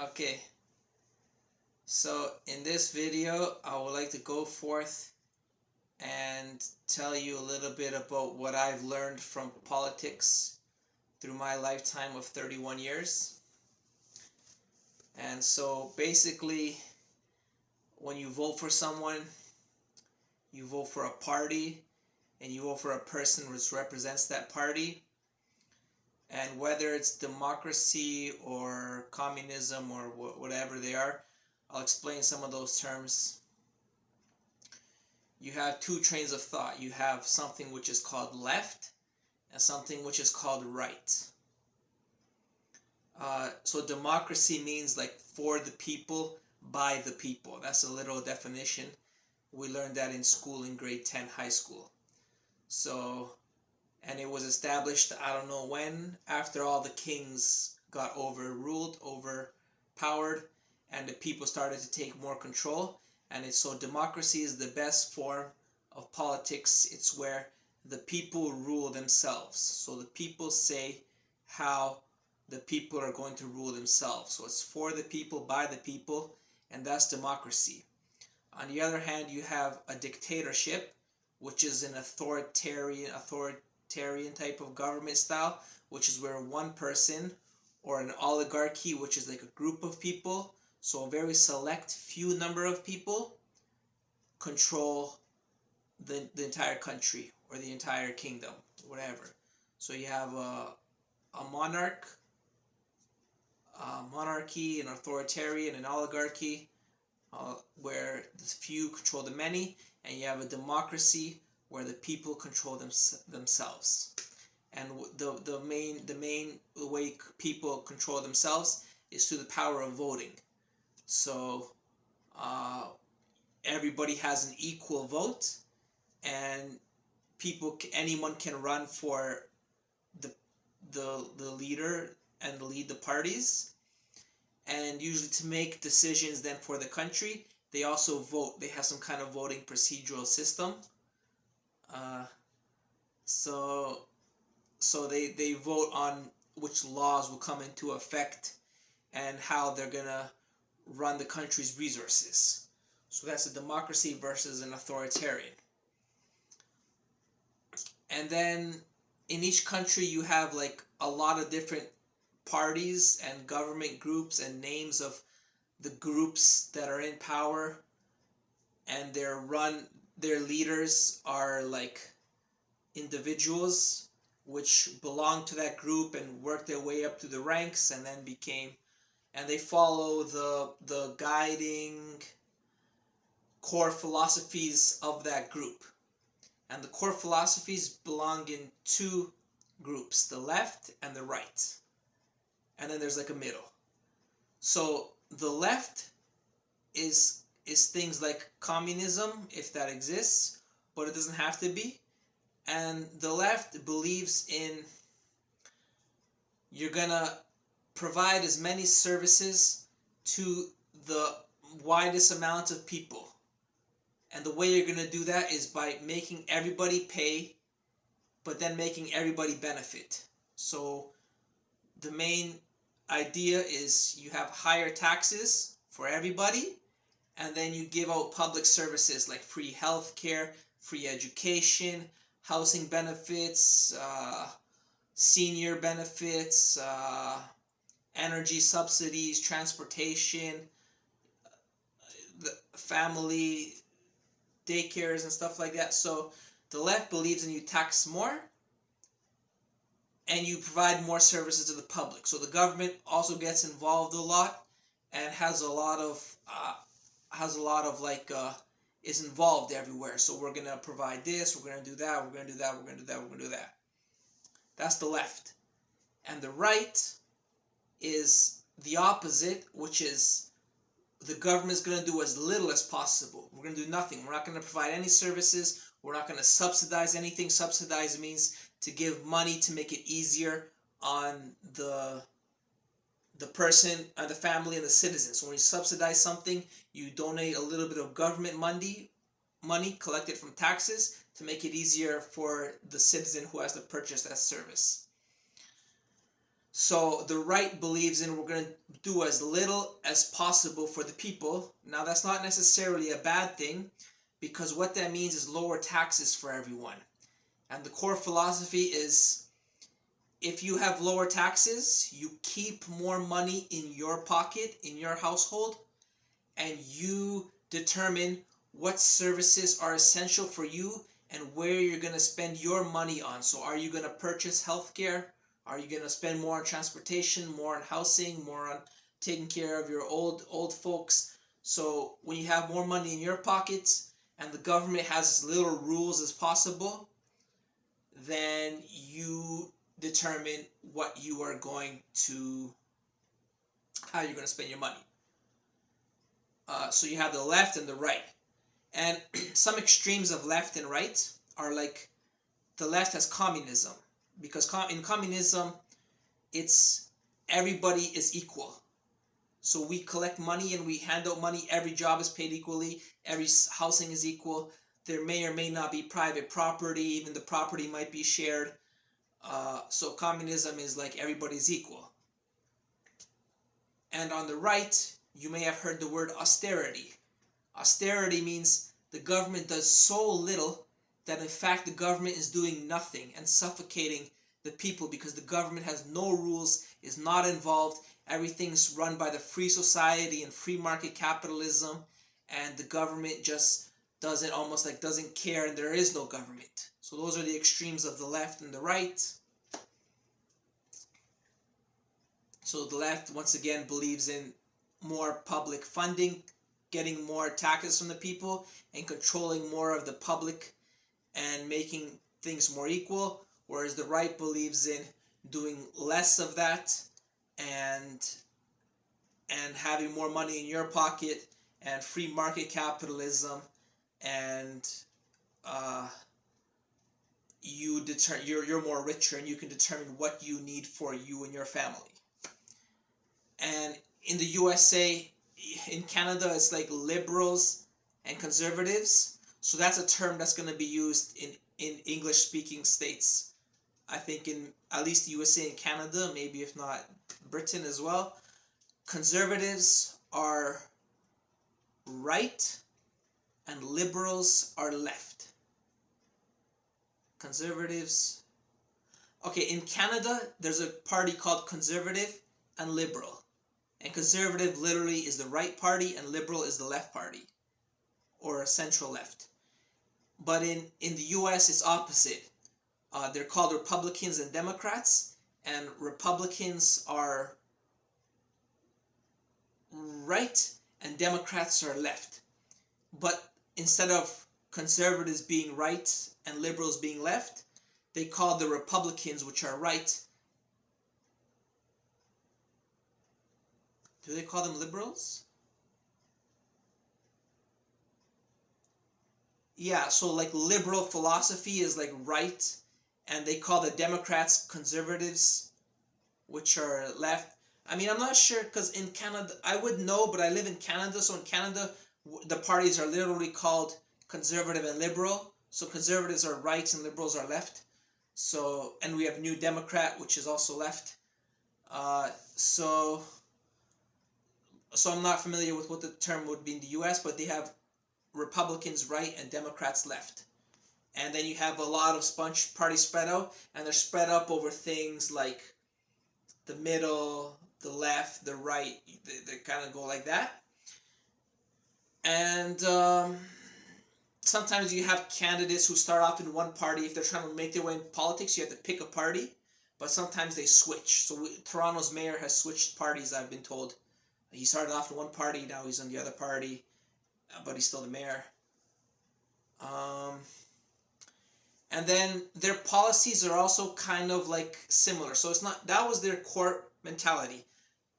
Okay, so in this video, I would like to go forth and tell you a little bit about what I've learned from politics through my lifetime of 31 years. And so basically, when you vote for someone, you vote for a party and you vote for a person which represents that party. And whether it's democracy or communism or whatever they are, I'll explain some of those terms. You have two trains of thought. You have something which is called left and something which is called right. So democracy means like for the people, by the people. That's a literal definition. We learned that in school in grade 10 high school. So, and it was established, I don't know when, after all the kings got overpowered, and the people started to take more control. And it's so democracy is the best form of politics. It's where the people rule themselves. So the people say how the people are going to rule themselves. So it's for the people, by the people, and that's democracy. On the other hand, you have a dictatorship, which is an authoritarian type of government style, which is where one person, or an oligarchy, which is like a group of people, so a very select few number of people, control the entire country or the entire kingdom, whatever. So you have a monarchy, an authoritarian, an oligarchy, where the few control the many, and you have a democracy where the people control themselves. And the main way people control themselves is through the power of voting. So everybody has an equal vote, and anyone can run for the leader and lead the parties. And usually to make decisions then for the country, they also vote. They have some kind of voting procedural system. Uh, so they vote on which laws will come into effect and how they're gonna run the country's resources. So that's a democracy versus an authoritarian. And then in each country you have like a lot of different parties and government groups and names of the groups that are in power, and their leaders are like individuals which belong to that group and work their way up through the ranks and then and they follow the guiding core philosophies of that group. And the core philosophies belong in two groups, the left and the right. And then there's like a middle. So the left is things like communism, if that exists, but it doesn't have to be. And the left believes in you're gonna provide as many services to the widest amount of people. And the way you're gonna do that is by making everybody pay, but then making everybody benefit. So the main idea is you have higher taxes for everybody, and then you give out public services like free healthcare, free education, housing benefits, senior benefits, energy subsidies, transportation, the family daycares and stuff like that. So the left believes in you tax more and you provide more services to the public. So the government also gets involved a lot and has a lot of like is involved everywhere. So we're gonna provide this, we're gonna do that, we're gonna do that, we're gonna do that, we're gonna do that. That's the left. And the right is the opposite, which is the government's going to do as little as possible. We're going to do nothing. We're not going to provide any services. We're not going to subsidize anything. Subsidize means to give money to make it easier on the person, the family, and the citizens. So when you subsidize something, you donate a little bit of government money collected from taxes to make it easier for the citizen who has to purchase that service. So the right believes in we're going to do as little as possible for the people. Now that's not necessarily a bad thing, because what that means is lower taxes for everyone. And the core philosophy is, if you have lower taxes, you keep more money in your pocket, in your household, and you determine what services are essential for you and where you're going to spend your money on. So are you going to purchase healthcare? Are you going to spend more on transportation, more on housing, more on taking care of your old folks? So when you have more money in your pockets and the government has as little rules as possible, then you determine what you are going to, how you're going to spend your money. So you have the left and the right. And some extremes of left and right are like, the left has communism, because in communism, it's everybody is equal. So we collect money and we hand out money. Every job is paid equally. Every housing is equal. There may or may not be private property. Even the property might be shared. So communism is like everybody's equal. And on the right, you may have heard the word austerity. Austerity means the government does so little that in fact the government is doing nothing and suffocating the people, because the government has no rules, is not involved. Everything's run by the free society and free market capitalism, and the government just doesn't care, and there is no government. So those are the extremes of the left and the right. So the left, once again, believes in more public funding, getting more taxes from the people, and controlling more of the public and making things more equal, whereas the right believes in doing less of that and having more money in your pocket and free market capitalism, and you're more richer and you can determine what you need for you and your family. And in the USA, in Canada, it's like liberals and conservatives. So that's a term that's going to be used in English-speaking states. I think in at least the USA and Canada, maybe if not Britain as well. Conservatives are right and liberals are left. Conservatives. Okay, in Canada, there's a party called Conservative and Liberal. And Conservative literally is the right party and Liberal is the left party, or central left. But in the US, it's opposite. They're called Republicans and Democrats, and Republicans are right and Democrats are left. But instead of conservatives being right and liberals being left, they call the Republicans, which are right. Do they call them liberals? Yeah, so like liberal philosophy is like right, and they call the Democrats conservatives, which are left. I mean, I'm not sure, because in Canada, I would know, but I live in Canada, so in Canada, the parties are literally called conservative and liberal. So conservatives are right and liberals are left. So, and we have New Democrat, which is also left. So I'm not familiar with what the term would be in the US, but they have Republicans right and Democrats left. And then you have a lot of sponge parties spread out, and they're spread up over things like the middle, the left, the right. They kind of go like that. And sometimes you have candidates who start off in one party. If they're trying to make their way in politics, you have to pick a party. But sometimes they switch. So Toronto's mayor has switched parties, I've been told. He started off in one party, now he's in the other party, but he's still the mayor. And then their policies are also kind of like similar. So it's not, that was their core mentality.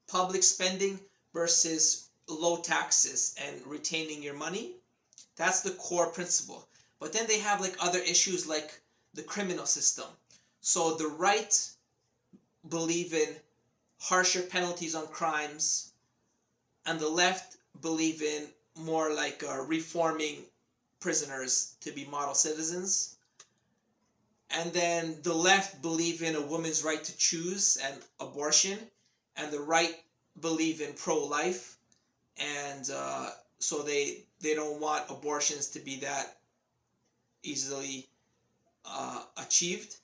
Public spending versus low taxes and retaining your money. That's the core principle. But then they have like other issues like the criminal system. So the right believe in harsher penalties on crimes, and the left believe in more like reforming prisoners to be model citizens. And then the left believe in a woman's right to choose and abortion, and the right believe in pro-life, and so they don't want abortions to be that easily achieved.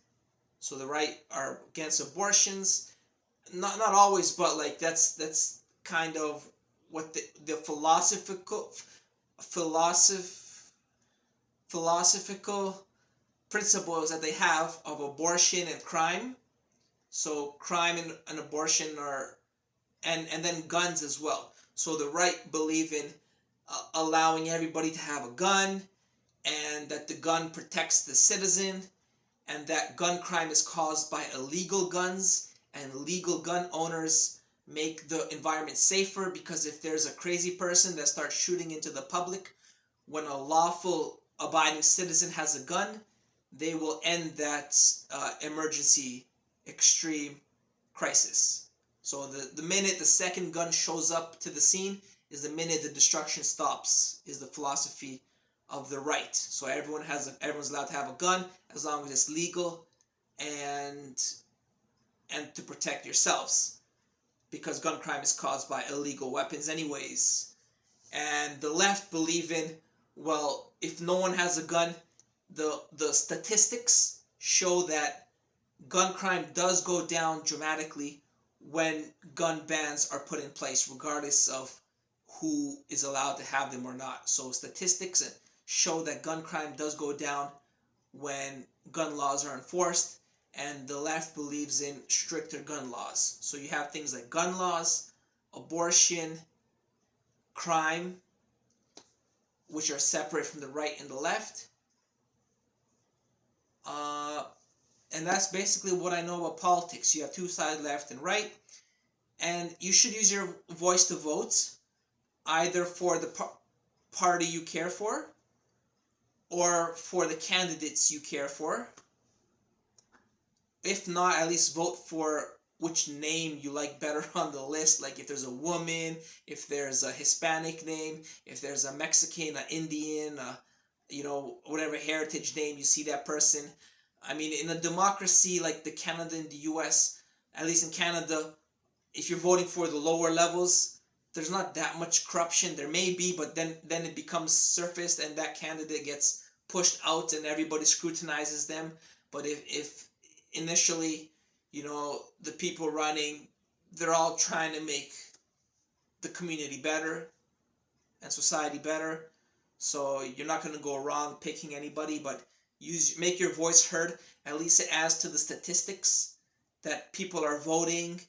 So the right are against abortions, not always, but like that's kind of what the philosophical principles that they have of abortion and crime. So crime and abortion are, and then guns as well. So the right believe in allowing everybody to have a gun, and that the gun protects the citizen, and that gun crime is caused by illegal guns, and legal gun owners make the environment safer, because if there's a crazy person that starts shooting into the public when a lawful abiding citizen has a gun, they will end that emergency extreme crisis. So the minute the second gun shows up to the scene is the minute the destruction stops, is the philosophy of the right. So everyone's allowed to have a gun as long as it's legal, and to protect yourselves, because gun crime is caused by illegal weapons anyways. And the left believe in, well, if no one has a gun, the statistics show that gun crime does go down dramatically when gun bans are put in place, regardless of who is allowed to have them or not. So statistics show that gun crime does go down when gun laws are enforced, and the left believes in stricter gun laws. So you have things like gun laws, abortion, crime, which are separate from the right and the left. And that's basically what I know about politics. You have two sides, left and right, and you should use your voice to vote, either for the party you care for, or for the candidates you care for. If not, at least vote for which name you like better on the list. Like if there's a woman, if there's a Hispanic name, if there's a Mexican, an Indian, whatever heritage name you see that person. I mean, in a democracy like the Canada and the US, at least in Canada, if you're voting for the lower levels, there's not that much corruption. There may be, but then it becomes surfaced, and that candidate gets pushed out and everybody scrutinizes them. But if initially, the people running, they're all trying to make the community better and society better, so you're not going to go wrong picking anybody, but make your voice heard. At least it adds to the statistics that people are voting,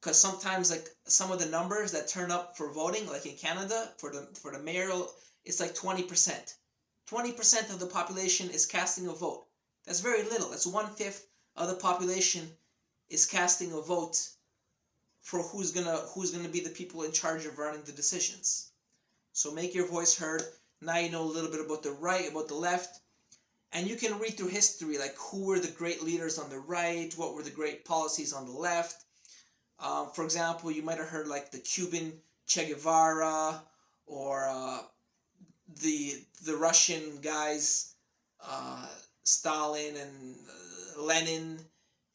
because sometimes, like, some of the numbers that turn up for voting, like in Canada for the mayoral, it's like 20%. 20% of the population is casting a vote. That's very little. That's 1/5 of the population is casting a vote for who's gonna be the people in charge of running the decisions. So make your voice heard. Now you know a little bit about the right, about the left, and you can read through history, like who were the great leaders on the right, what were the great policies on the left. For example, you might have heard like the Cuban Che Guevara, or the Russian guys, Stalin and Lenin,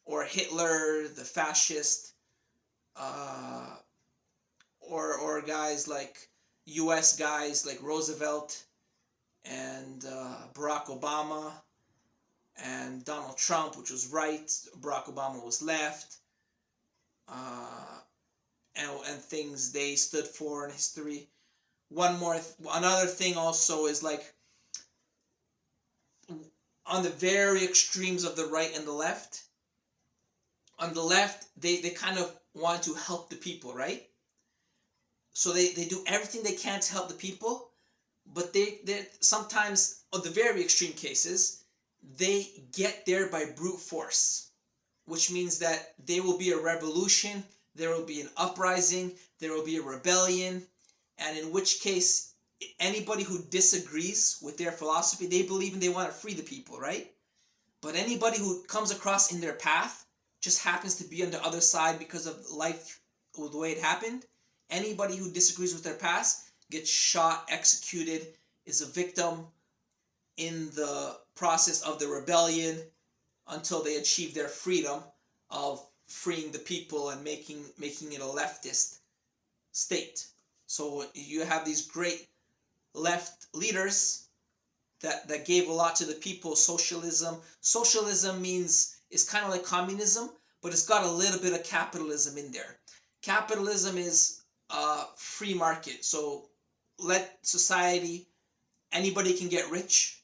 or Hitler, the fascist, or guys like U.S. guys like Roosevelt and Barack Obama and Donald Trump, which was right. Barack Obama was left, and things they stood for in history. Another thing also is like on the very extremes of the right and the left. On the left, they kind of want to help the people, right? So they do everything they can to help the people, but they sometimes, on the very extreme cases, they get there by brute force, which means that there will be a revolution, there will be an uprising, there will be a rebellion, and in which case, anybody who disagrees with their philosophy, they believe in, they want to free the people, right? But anybody who comes across in their path, just happens to be on the other side because of life, or the way it happened, anybody who disagrees with their past gets shot, executed, is a victim in the process of the rebellion, until they achieve their freedom of freeing the people and making it a leftist state. So you have these great left leaders that gave a lot to the people. Socialism means it's kind of like communism, but it's got a little bit of capitalism in there. Capitalism is free market, so let society, anybody can get rich,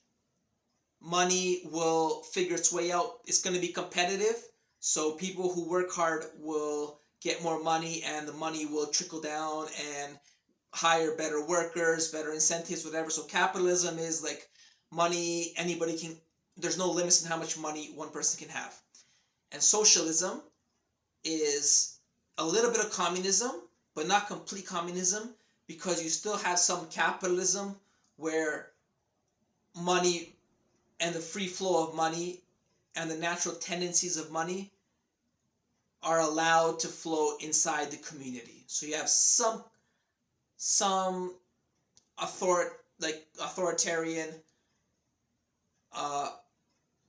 money will figure its way out. It's going to be competitive, so people who work hard will get more money, and the money will trickle down and hire better workers, better incentives, whatever. So capitalism is like money, anybody can, there's no limits in how much money one person can have. And socialism is a little bit of communism, but not complete communism, because you still have some capitalism where money and the free flow of money and the natural tendencies of money are allowed to flow inside the community. So you have some authoritarian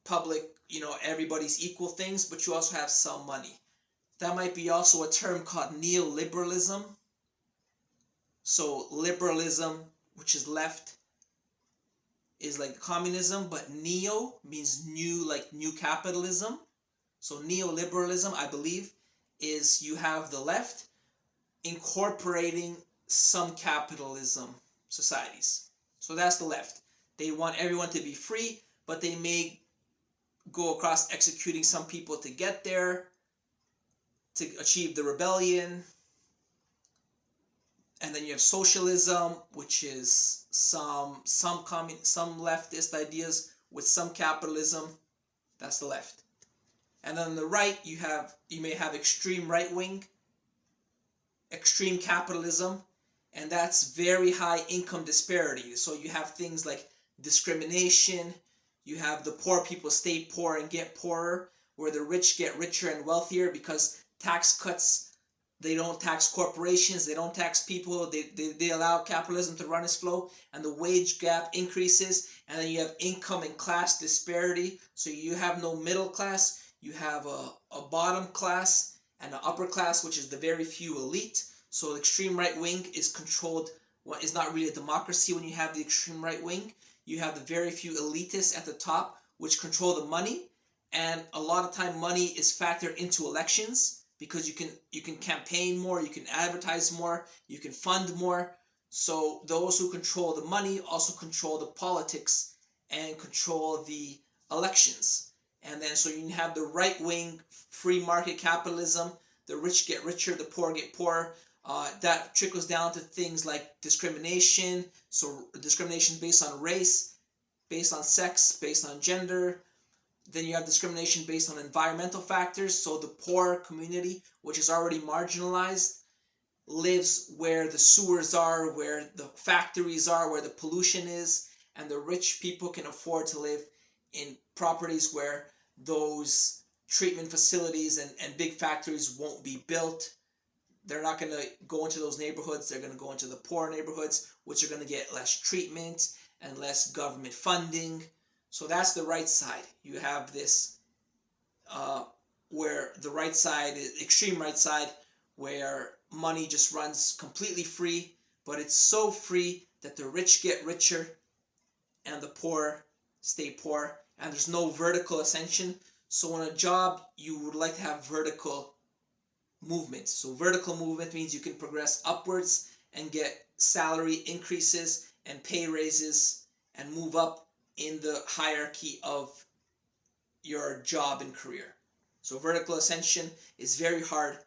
public, everybody's equal things, but you also have some money. That might be also a term called neoliberalism. So liberalism, which is left, is like communism, but neo means new, like new capitalism. So neoliberalism, I believe, is you have the left incorporating some capitalism societies. So that's the left. They want everyone to be free, but they may go across executing some people to get there, to achieve the rebellion. And then you have socialism, which is some leftist ideas with some capitalism. That's the left. And then on the right, you may have extreme right wing, extreme capitalism, and that's very high income disparity. So you have things like discrimination. You have the poor people stay poor and get poorer, where the rich get richer and wealthier because tax cuts. They don't tax corporations, they don't tax people, they allow capitalism to run its flow, and the wage gap increases, and then you have income and class disparity. So you have no middle class, you have a bottom class and an upper class, which is the very few elite. So the extreme right wing is controlled, what is not really a democracy when you have the extreme right wing. You have the very few elitists at the top, which control the money, and a lot of time money is factored into elections, because you can campaign more, you can advertise more, you can fund more. So those who control the money also control the politics and control the elections. And then so you have the right wing free market capitalism, the rich get richer, the poor get poorer. That trickles down to things like discrimination. So discrimination based on race, based on sex, based on gender. Then you have discrimination based on environmental factors. So the poor community, which is already marginalized, lives where the sewers are, where the factories are, where the pollution is, and the rich people can afford to live in properties where those treatment facilities and big factories won't be built. They're not going to go into those neighborhoods. They're going to go into the poor neighborhoods, which are going to get less treatment and less government funding. So that's the right side. You have this where the right side is extreme right side, where money just runs completely free, but it's so free that the rich get richer and the poor stay poor, and there's no vertical ascension. So in a job, you would like to have vertical movement. So vertical movement means you can progress upwards and get salary increases and pay raises and move up in the hierarchy of your job and career. So vertical ascension is very hard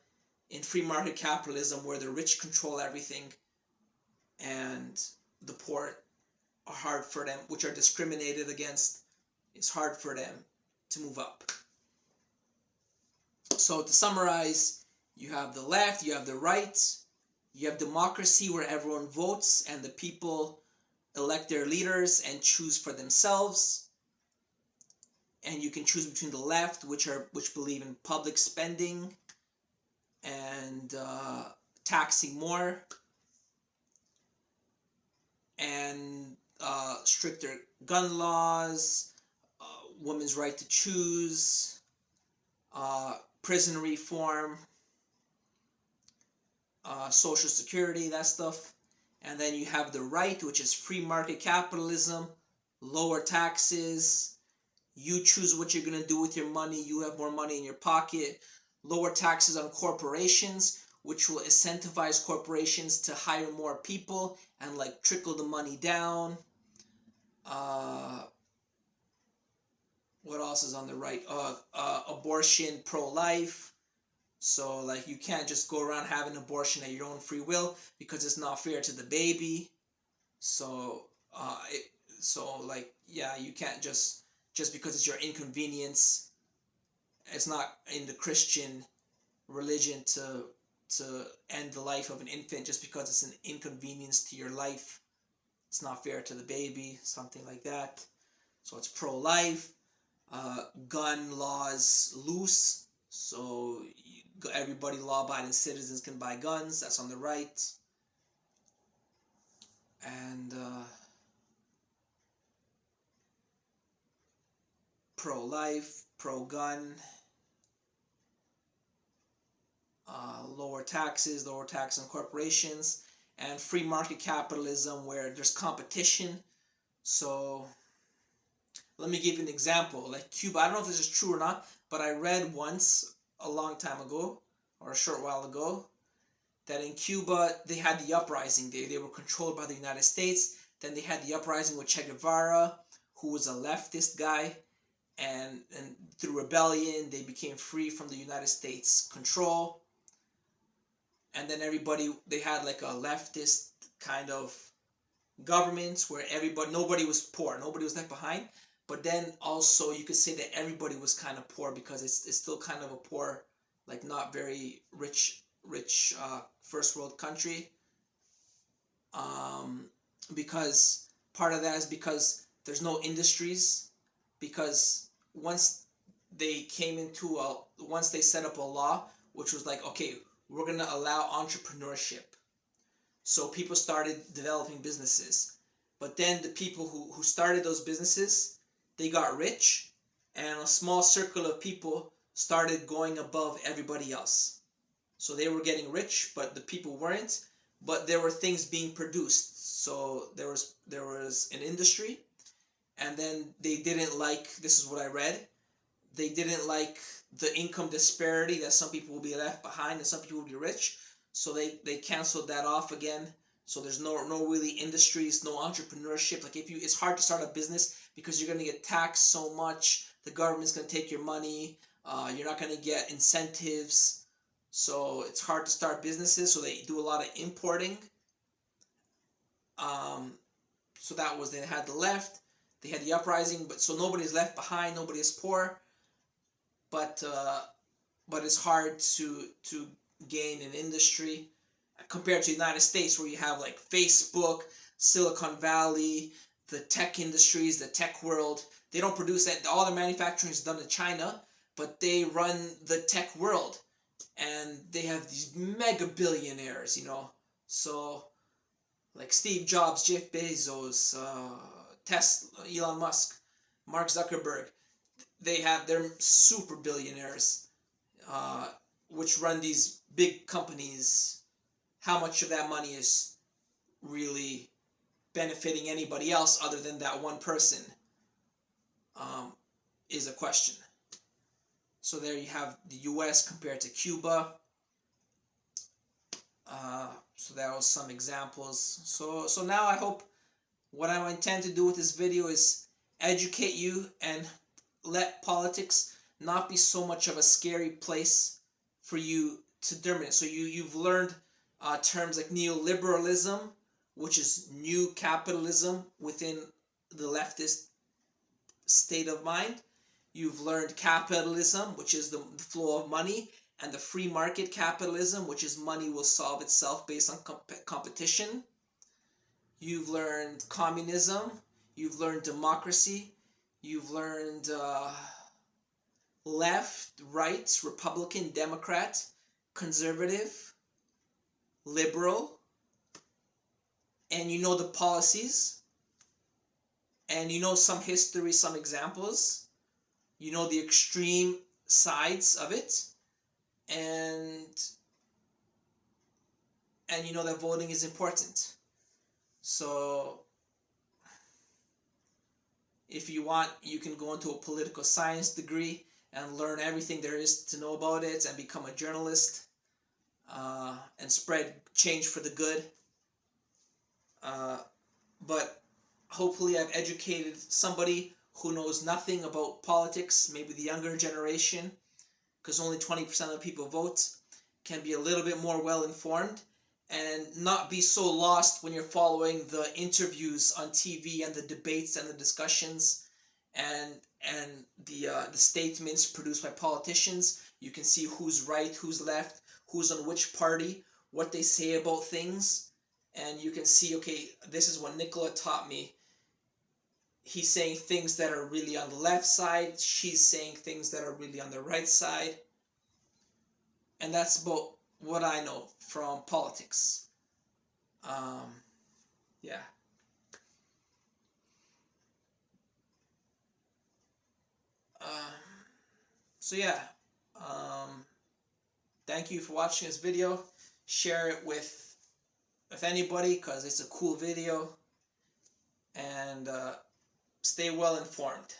in free market capitalism, where the rich control everything and the poor are hard for them, which are discriminated against. It's hard for them to move up. So to summarize, you have the left, you have the right, you have democracy where everyone votes and the people elect their leaders and choose for themselves. And you can choose between the left, which believe in public spending and taxing more and stricter gun laws, women's right to choose, prison reform, social security, that stuff. And then you have the right, which is free market capitalism, lower taxes. You choose what you're going to do with your money. You have more money in your pocket. Lower taxes on corporations, which will incentivize corporations to hire more people and like trickle the money down. What else is on the right? Abortion, pro-life. So like you can't just go around having an abortion at your own free will because it's not fair to the baby. So like yeah, you can't just because it's your inconvenience. It's not in the Christian religion to end the life of an infant just because it's an inconvenience to your life. It's not fair to the baby, something like that. So it's pro-life. Gun laws loose, so everybody, law-abiding citizens, can buy guns. That's on the right. And pro-life, pro-gun, lower taxes on corporations, and free market capitalism where there's competition. So let me give you an example. Like Cuba, I don't know if this is true or not, but I read once a long time ago or a short while ago that in Cuba they had the uprising. They were controlled by the United States. Then they had the uprising with Che Guevara, who was a leftist guy, and through rebellion they became free from the United States control. And then they had like a leftist kind of government where nobody was poor, nobody was left behind. But then also you could say that everybody was kind of poor because it's still kind of a poor, like not very rich first world country. Because part of that is because there's no industries, because once they set up a law which was like, okay, we're going to allow entrepreneurship. So people started developing businesses. But then the people who started those businesses, they got rich, and a small circle of people started going above everybody else. So they were getting rich, but the people weren't. But there were things being produced. So there was an industry, and then they didn't like, this is what I read, they didn't like the income disparity, that some people will be left behind and some people will be rich. So they canceled that off again. So there's no really industries, no entrepreneurship. Like it's hard to start a business because you're going to get taxed so much. The government's going to take your money. You're not going to get incentives. So it's hard to start businesses. So they do a lot of importing. So they had the left, they had the uprising, but so nobody's left behind, nobody is poor. But it's hard to gain an industry compared to the United States, where you have like Facebook, Silicon Valley, the tech industries, the tech world. They don't produce that. All the manufacturing is done in China, but they run the tech world, and they have these mega billionaires, So like Steve Jobs, Jeff Bezos, Tesla, Elon Musk, Mark Zuckerberg. They're super billionaires, which run these big companies. How much of that money is really benefiting anybody else other than that one person, is a question. So there you have the U.S. compared to Cuba. So that was some examples. So now I hope what I intend to do with this video is educate you and let politics not be so much of a scary place for you to dominate. So you've learned terms like neoliberalism, which is new capitalism within the leftist state of mind. You've learned capitalism, which is the flow of money, and the free market capitalism, which is money will solve itself based on competition. You've learned communism. You've learned democracy. You've learned left, right, Republican, Democrat, conservative, liberal, and you know the policies, and you know some history, some examples. you know the extreme sides of it, and you know that voting is important. So if you want, you can go into a political science degree and learn everything there is to know about it and become a journalist, and spread change for the good. But hopefully I've educated somebody who knows nothing about politics, maybe the younger generation, because only 20% of the people vote, can be a little bit more well informed and not be so lost when you're following the interviews on TV and the debates and the discussions and the statements produced by politicians. You can see who's right, who's left, who's on which party, what they say about things, and you can see, okay, this is what Nicola taught me. He's saying things that are really on the left side, she's saying things that are really on the right side. And that's about what I know from politics. Yeah. Um, so yeah. Um, Thank you for watching this video. Share it with anybody because it's a cool video. And stay well informed.